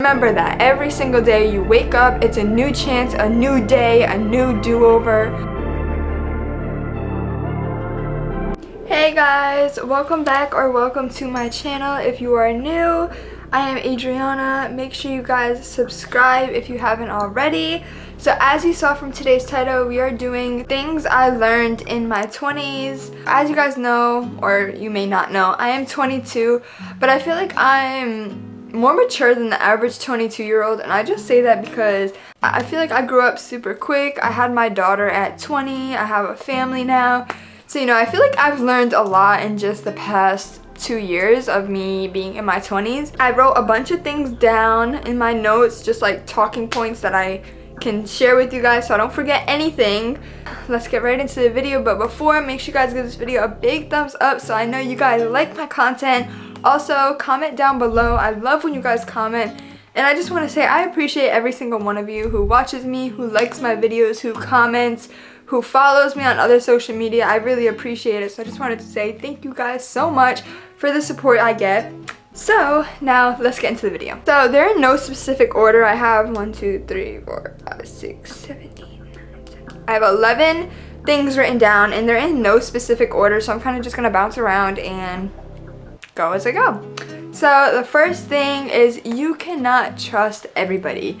Remember that every single day you wake up, it's a new chance, a new day, a new do-over. Hey guys, welcome back or welcome to my channel. If you are new, I am Adriana. Make sure you guys subscribe if you haven't already. So as you saw from today's title, we are doing things I learned in my 20s. As you guys know, or you may not know, I am 22, but I feel like I'm more mature than the average 22-year-old, and I just say that because I feel like I grew up super quick. I had my daughter at 20, I have a family now. So, you know, I feel like I've learned a lot in just the past 2 years of me being in my 20s. I wrote a bunch of things down in my notes, just like talking points that I can share with you guys so I don't forget anything. Let's get right into the video, but before, make sure you guys give this video a big thumbs up so I know you guys like my content. Also, comment down below. I love when you guys comment. And I just want to say I appreciate every single one of you who watches me, who likes my videos, who comments, who follows me on other social media. I really appreciate it. So I just wanted to say thank you guys so much for the support I get. So now let's get into the video. So they're in no specific order. I have 1, 2, 3, 4, 5, 6, 7, 8, 9, 10. I have 11 things written down and they're in no specific order. So I'm kind of just going to bounce around and go as I go. So the first thing is you cannot trust everybody.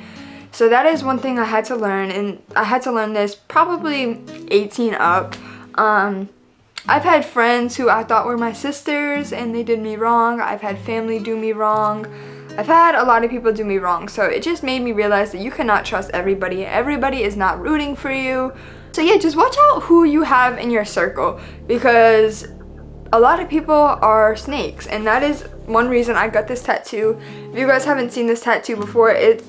So that is one thing I had to learn, and I had to learn this probably 18 up. I've had friends who I thought were my sisters and they did me wrong. I've had family do me wrong. I've had a lot of people do me wrong. So it just made me realize that you cannot trust everybody. Everybody is not rooting for you. So yeah, just watch out who you have in your circle, because a lot of people are snakes, and that is one reason I got this tattoo. If you guys haven't seen this tattoo before, it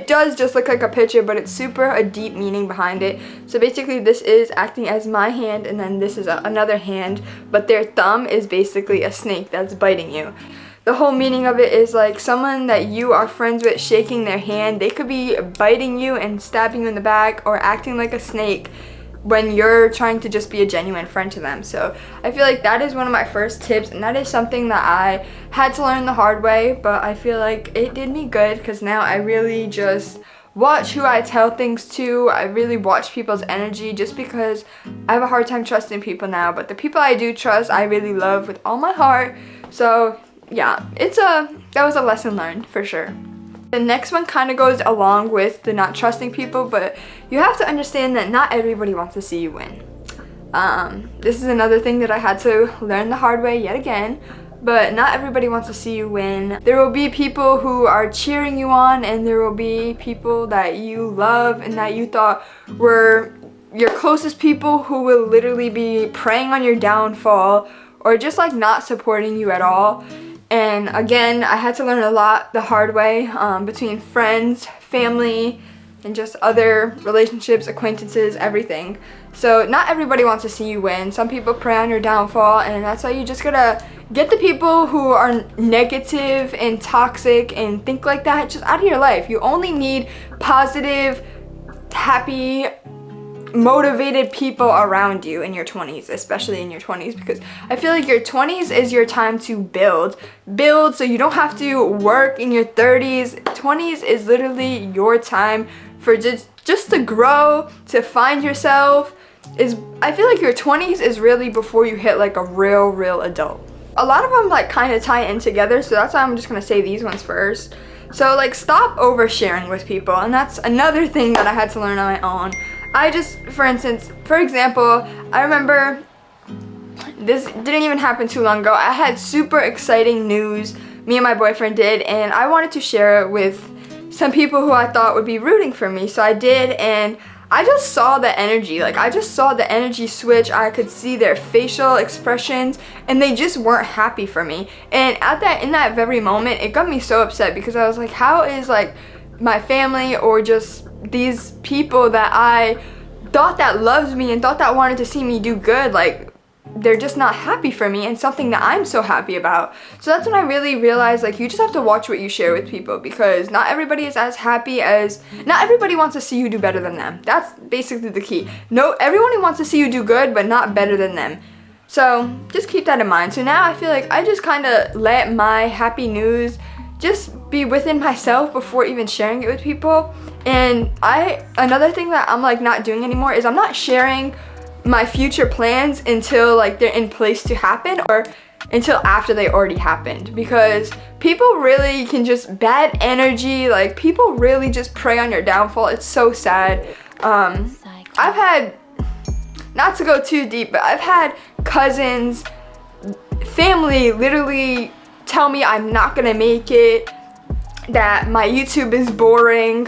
does just look like a picture, but it's super a deep meaning behind it. So basically this is acting as my hand, and then this is another hand, but their thumb is basically a snake that's biting you. The whole meaning of it is like someone that you are friends with shaking their hand, they could be biting you and stabbing you in the back or acting like a snake when you're trying to just be a genuine friend to them. So I feel like that is one of my first tips, and that is something that I had to learn the hard way, but I feel like it did me good because now I really just watch who I tell things to. I really watch people's energy just because I have a hard time trusting people now, but the people I do trust I really love with all my heart. So yeah, that was a lesson learned for sure. The next one kind of goes along with the not trusting people, but you have to understand that not everybody wants to see you win. This is another thing that I had to learn the hard way yet again, but not everybody wants to see you win. There will be people who are cheering you on, and there will be people that you love and that you thought were your closest people who will literally be preying on your downfall or just like not supporting you at all. And again, I had to learn a lot the hard way between friends, family, and just other relationships, acquaintances, everything. So not everybody wants to see you win. Some people prey on your downfall, and that's why you just gotta get the people who are negative and toxic and think like that just out of your life. You only need positive, happy, motivated people around you in your 20s, especially in your 20s, because I feel like your 20s is your time to build so you don't have to work in your 30s. 20s is literally your time for just to grow, to find yourself. I feel like your 20s is really before you hit like a real adult. A lot of them like kind of tie in together, so that's why I'm just gonna say these ones first. So like stop oversharing with people, and that's another thing that I had to learn on my own. For example, I remember this didn't even happen too long ago. I had super exciting news, me and my boyfriend did, and I wanted to share it with some people who I thought would be rooting for me. So I did, and I just saw the energy. Like I just saw the energy switch. I could see their facial expressions, and they just weren't happy for me. And in that very moment, it got me so upset because I was like, how is like my family or just these people that I thought that loved me and thought that wanted to see me do good, like they're just not happy for me and something that I'm so happy about. So that's when I really realized like you just have to watch what you share with people, because not everybody is as happy as, not everybody wants to see you do better than them. That's basically the key. No, everyone wants to see you do good but not better than them. So just keep that in mind. So now I feel like I just kind of let my happy news just be within myself before even sharing it with people. And another thing that I'm like not doing anymore is I'm not sharing my future plans until like they're in place to happen, or until after they already happened, because people really can just bad energy, like people really just prey on your downfall. It's so sad. I've had, not to go too deep, but I've had cousins, family literally tell me I'm not gonna make it, that my YouTube is boring.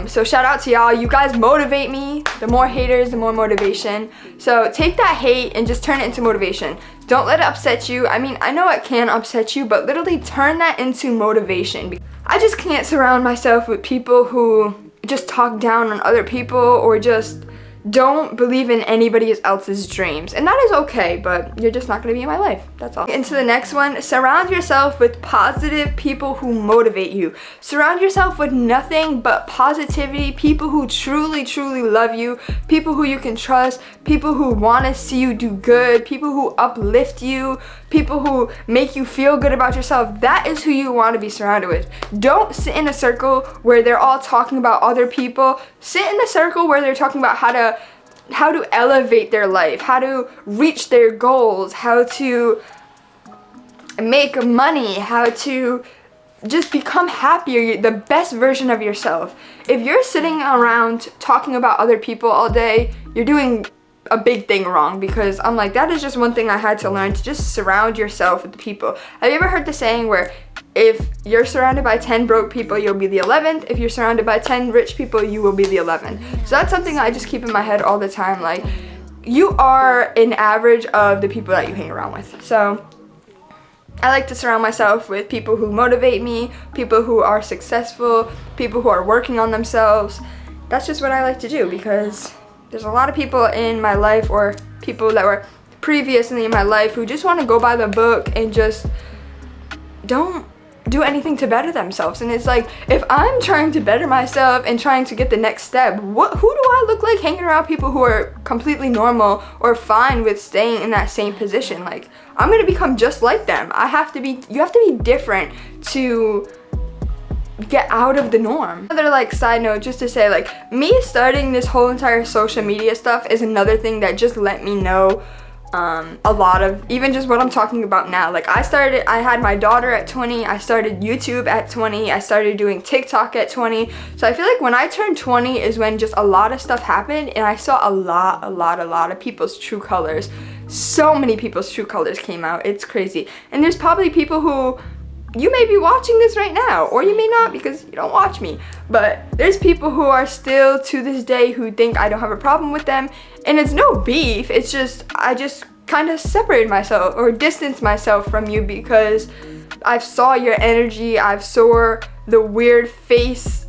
So shout out to y'all. You guys motivate me. The more haters, the more motivation. So take that hate and just turn it into motivation. Don't let it upset you. I mean, I know it can upset you, but literally turn that into motivation. I just can't surround myself with people who just talk down on other people or just don't believe in anybody else's dreams. And that is okay, but you're just not gonna be in my life. That's all. Into the next one, surround yourself with positive people who motivate you. Surround yourself with nothing but positivity, people who truly, truly love you, people who you can trust, people who wanna see you do good, people who uplift you, people who make you feel good about yourself. That is who you wanna be surrounded with. Don't sit in a circle where they're all talking about other people. Sit in a circle where they're talking about how to elevate their life, how to reach their goals, how to make money, how to just become happier, the best version of yourself. If you're sitting around talking about other people all day, you're doing a big thing wrong, because I'm like, that is just one thing I had to learn, to just surround yourself with people. Have you ever heard the saying where if you're surrounded by 10 broke people, you'll be the 11th. If you're surrounded by 10 rich people, you will be the 11th. So that's something I just keep in my head all the time. Like, you are an average of the people that you hang around with. So I like to surround myself with people who motivate me, people who are successful, people who are working on themselves. That's just what I like to do, because there's a lot of people in my life, or people that were previously in my life, who just want to go by the book and just don't do anything to better themselves. And it's like, if I'm trying to better myself and trying to get the next step, who do I look like hanging around people who are completely normal or fine with staying in that same position? Like, I'm gonna become just like them. You have to be different to get out of the norm. Another like side note, just to say, like, me starting this whole entire social media stuff is another thing that just let me know a lot of even just what I'm talking about now. Like, I had my daughter at 20, I started YouTube at 20, I started doing TikTok at 20. So I feel like when I turned 20 is when just a lot of stuff happened, and I saw a lot of people's true colors. So many people's true colors came out. It's crazy. And there's probably people who, you may be watching this right now, or you may not, because you don't watch me, but there's people who are still to this day who think I don't have a problem with them, and it's no beef. It's just, I just kind of separated myself or distanced myself from you, because I saw your energy, I saw the weird face,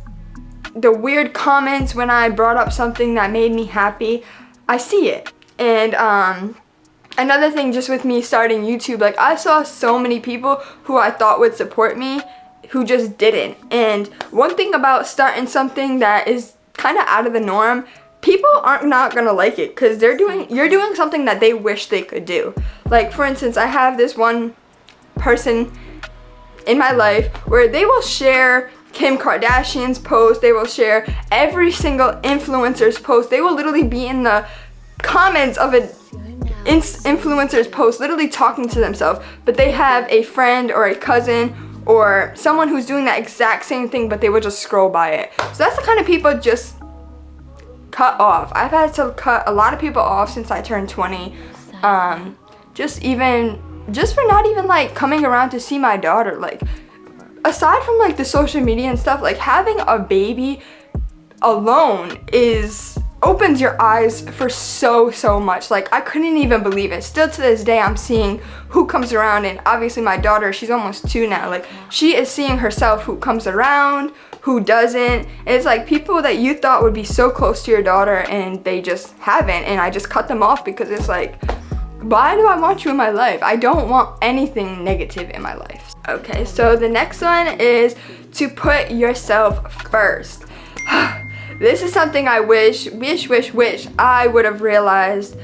the weird comments when I brought up something that made me happy. I see it. And another thing, just with me starting YouTube, like, I saw so many people who I thought would support me who just didn't. And one thing about starting something that is kind of out of the norm, people aren't not gonna like it, because you're doing something that they wish they could do. Like, for instance, I have this one person in my life where they will share Kim Kardashian's post, they will share every single influencer's post, they will literally be in the comments of an influencer's post literally talking to themselves, but they have a friend or a cousin or someone who's doing that exact same thing, but they would just scroll by it. So that's the kind of people just cut off. I've had to cut a lot of people off since I turned 20, just for not even like coming around to see my daughter. Like, aside from like the social media and stuff, like, having a baby alone opens your eyes for so much. Like, I couldn't even believe it. Still to this day, I'm seeing who comes around, and obviously my daughter, she's almost 2 now. Like, she is seeing herself who comes around, who doesn't. And it's like people that you thought would be so close to your daughter, and they just haven't. And I just cut them off, because it's like, why do I want you in my life? I don't want anything negative in my life. Okay, so the next one is to put yourself first. This is something I wish I would have realized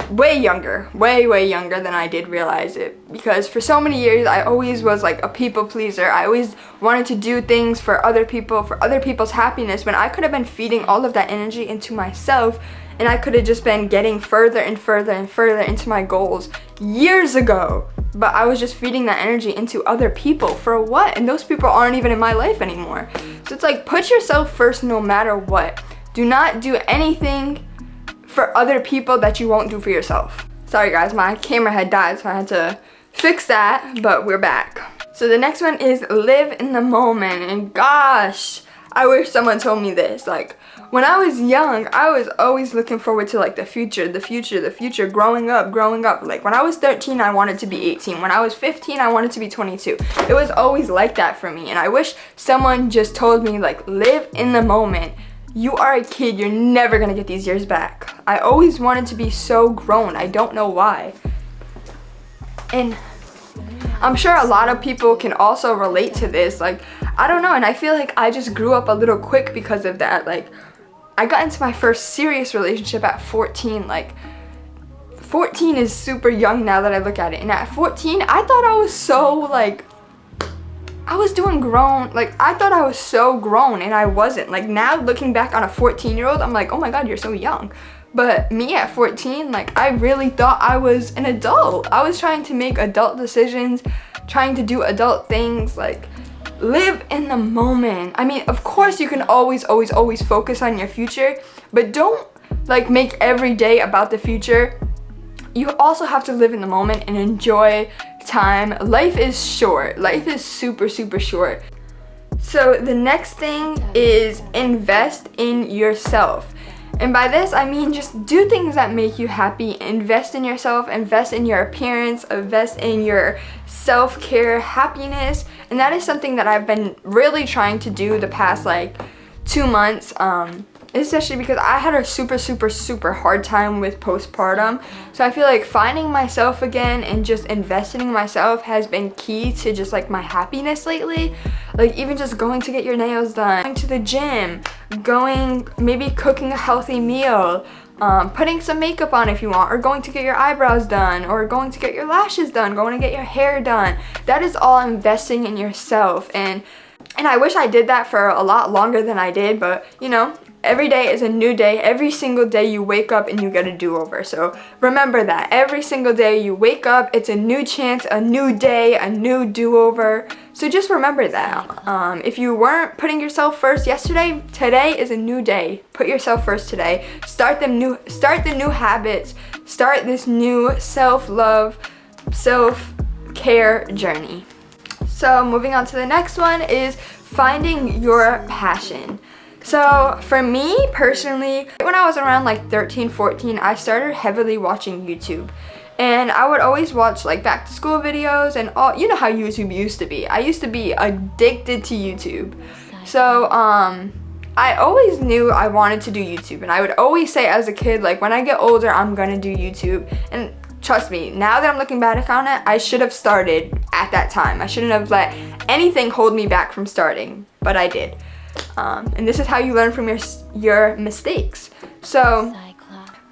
way younger than I did realize it, because for so many years I always was like a people pleaser. I always wanted to do things for other people, for other people's happiness, when I could have been feeding all of that energy into myself, and I could have just been getting further and further and further into my goals years ago. But I was just feeding that energy into other people. For what? And those people aren't even in my life anymore. So it's like, put yourself first no matter what. Do not do anything for other people that you won't do for yourself. Sorry guys, my camera had died, so I had to fix that, but we're back. So the next one is live in the moment. And gosh, I wish someone told me this. Like, when I was young, I was always looking forward to like the future, growing up. Like when I was 13, I wanted to be 18. When I was 15, I wanted to be 22. It was always like that for me. And I wish someone just told me, like, live in the moment. You are a kid, you're never gonna get these years back. I always wanted to be so grown. I don't know why. And I'm sure a lot of people can also relate to this. Like, I don't know, and I feel like I just grew up a little quick because of that. Like, I got into my first serious relationship at 14. Like, 14 is super young now that I look at it. And at 14, I thought I was so, like, I was doing grown. Like, I thought I was so grown, and I wasn't. Like, now looking back on a 14-year-old, I'm like, oh my god, you're so young. But me at 14, like, I really thought I was an adult. I was trying to make adult decisions, trying to do adult things. Like, live in the moment. I mean, of course you can always focus on your future, but don't like make every day about the future. You also have to live in the moment and enjoy time. Life is short. Life is super short. So the next thing is invest in yourself. And by this, I mean just do things that make you happy. Invest in yourself, invest in your appearance, invest in your self-care, happiness. And that is something that I've been really trying to do the past like 2 months. Especially because I had a super hard time with postpartum. So I feel like finding myself again and just investing in myself has been key to just like my happiness lately. Like, even just going to get your nails done, going to the gym, maybe cooking a healthy meal, putting some makeup on if you want, or going to get your eyebrows done, or going to get your lashes done, going to get your hair done. That is all investing in yourself. And I wish I did that for a lot longer than I did, but you know, every day is a new day. Every single day you wake up and you get a do-over. So remember that. Every single day you wake up, it's a new chance, a new day, a new do-over. So just remember that. If you weren't putting yourself first yesterday, today is a new day. Put yourself first today. Start the new habits. Start this new self-love, self-care journey. So moving on to the next one is finding your passion. So for me personally, when I was around like 13, 14, I started heavily watching YouTube. And I would always watch like back to school videos and all, you know how YouTube used to be. I used to be addicted to YouTube. So I always knew I wanted to do YouTube, and I would always say as a kid, like, when I get older, I'm gonna do YouTube. And trust me, now that I'm looking back on it, I should have started at that time. I shouldn't have let anything hold me back from starting, but I did. And this is how you learn from your mistakes. So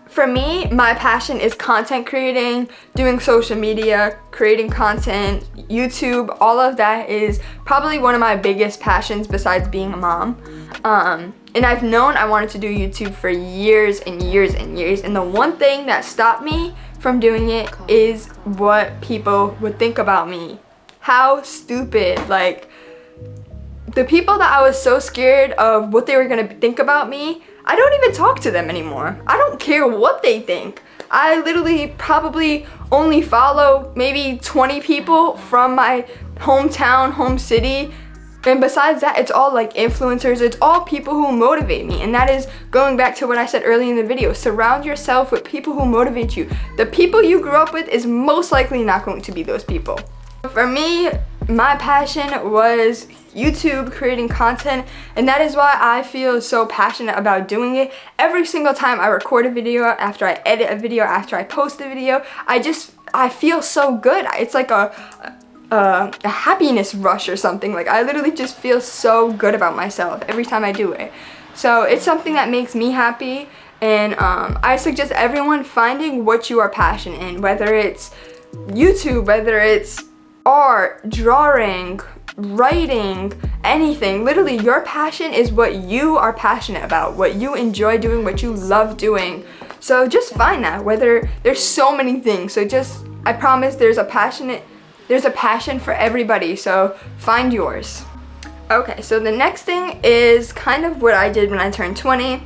for me, my passion is content creating, doing social media, creating content, YouTube. All of that is probably one of my biggest passions besides being a mom. And I've known I wanted to do YouTube for years and years and years. And the one thing that stopped me from doing it is what people would think about me. How stupid. Like, the people that I was so scared of what they were gonna think about me, I don't even talk to them anymore. I don't care what they think. I literally probably only follow maybe 20 people from my hometown, home city. And besides that, it's all like influencers. It's all people who motivate me. And that is going back to what I said earlier in the video. Surround yourself with people who motivate you. The people you grew up with is most likely not going to be those people. For me, my passion was YouTube, creating content, and that is why I feel so passionate about doing it. Every single time I record a video, after I edit a video, after I post a video, I feel so good. It's like a happiness rush or something. Like, I literally just feel so good about myself every time I do it. So it's something that makes me happy, And I suggest everyone finding what you are passionate in, whether it's YouTube, whether it's art, drawing, writing, anything. Literally, your passion is what you are passionate about, what you enjoy doing, what you love doing. So just find that. Whether there's so many things, so just, I promise there's a passion for everybody, so find yours. Okay, so the next thing is kind of what I did when I turned 20.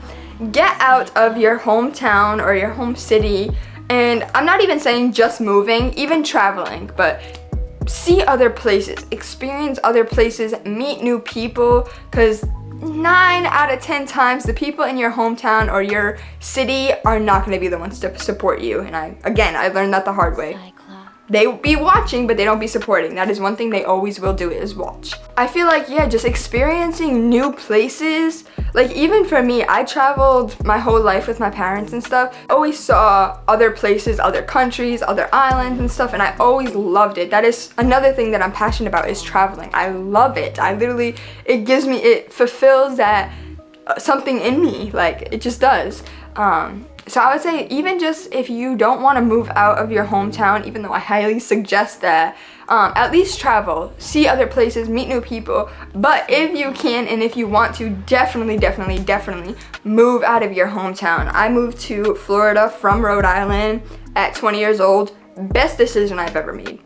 Get out of your hometown or your home city, and I'm not even saying just moving, even traveling, but see other places, experience other places, meet new people, because 9 out of 10 times the people in your hometown or your city are not going to be the ones to support you. And I learned that the hard way. They be watching, but they don't be supporting. That is one thing they always will do, is watch. I feel like, yeah, just experiencing new places. Like, even for me, I traveled my whole life with my parents and stuff. I always saw other places, other countries, other islands and stuff, and I always loved it. That is another thing that I'm passionate about, is traveling. I love it. It fulfills that something in me. Like, it just does. So I would say, even just if you don't want to move out of your hometown, even though I highly suggest that, at least travel, see other places, meet new people. But if you can and if you want to, definitely move out of your hometown. I moved to Florida from Rhode Island at 20 years old. Best decision I've ever made.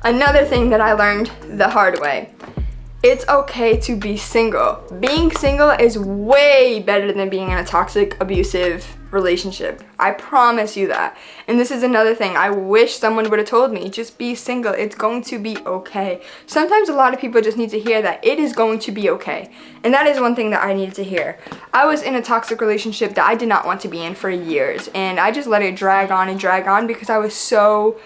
Another thing that I learned the hard way. It's okay to be single. Being single is way better than being in a toxic, abusive relationship. I promise you that. And this is another thing I wish someone would have told me. Just be single. It's going to be okay. Sometimes a lot of people just need to hear that it is going to be okay. And that is one thing that I needed to hear. I was in a toxic relationship that I did not want to be in for years. And I just let it drag on because I was so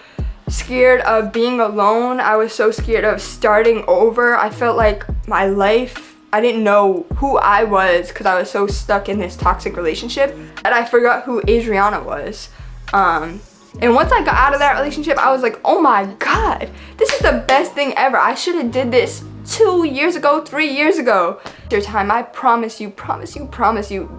scared of being alone. I was so scared of starting over. I felt like my life, I didn't know who I was because I was so stuck in this toxic relationship that I forgot who Adriarna was. And once I got out of that relationship, I was like, oh my God, this is the best thing ever. I should have did this 2 years ago, 3 years ago. Your time, I promise you,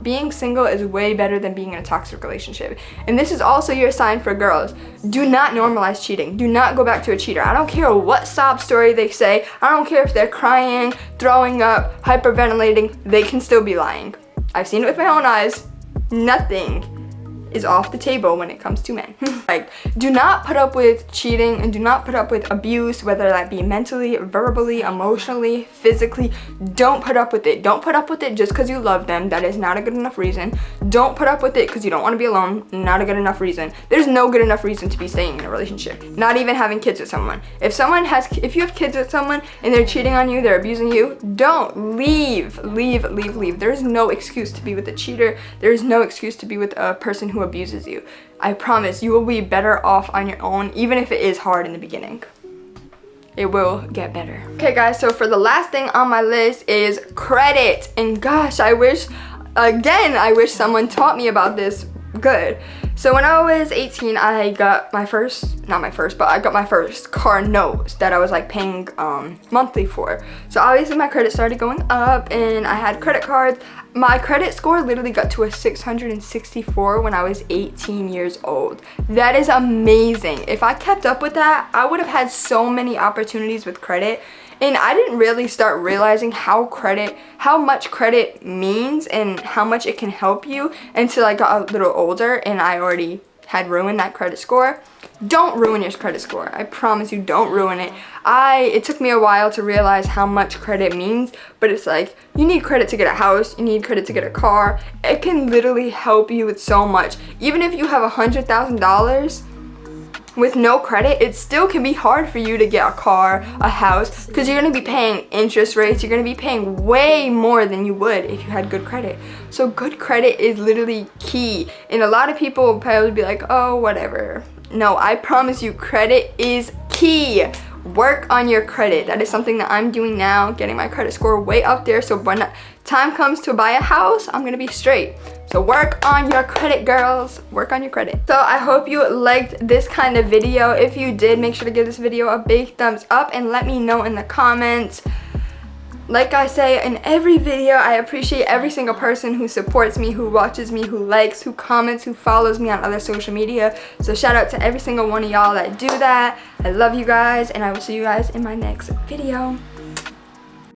being single is way better than being in a toxic relationship. And this is also your sign for girls. Do not normalize cheating. Do not go back to a cheater. I don't care what sob story they say. I don't care if they're crying, throwing up, hyperventilating. They can still be lying. I've seen it with my own eyes. Nothing is off the table when it comes to men. Like, do not put up with cheating and do not put up with abuse, whether that be mentally, verbally, emotionally, physically. Don't put up with it. Don't put up with it just because you love them. That is not a good enough reason. Don't put up with it because you don't want to be alone. Not a good enough reason. There's no good enough reason to be staying in a relationship. Not even having kids with someone. If you have kids with someone and they're cheating on you, they're abusing you, don't leave. There's no excuse to be with a cheater. There's no excuse to be with a person who abuses you. I promise you will be better off on your own, even if it is hard in the beginning. It will get better. Okay guys, so for the last thing on my list is credit. And gosh, I wish someone taught me about this good. So when I was 18, I got my first car note that I was like paying monthly for. So obviously my credit started going up and I had credit cards. My credit score literally got to a 664 when I was 18 years old. That is amazing. If I kept up with that, I would have had so many opportunities with credit. And I didn't really start realizing how much credit means and how much it can help you until I got a little older and I already had ruined that credit score. Don't ruin your credit score. I promise you, don't ruin it. It took me a while to realize how much credit means, but it's like, you need credit to get a house, you need credit to get a car. It can literally help you with so much. Even if you have $100,000, with no credit, it still can be hard for you to get a car, a house, because you're going to be paying interest rates. You're going to be paying way more than you would if you had good credit. So good credit is literally key. And a lot of people will probably be like, oh, whatever. No, I promise you, credit is key. Work on your credit. That is something that I'm doing now, getting my credit score way up there, so when time comes to buy a house, I'm gonna be straight. So work on your credit, girls. Work on your credit. So I hope you liked this kind of video. If you did, make sure to give this video a big thumbs up and let me know in the comments like I say in every video, I appreciate every single person who supports me, who watches me, who likes, who comments, who follows me on other social media. So shout out to every single one of y'all that do that. I love you guys, and I will see you guys in my next video.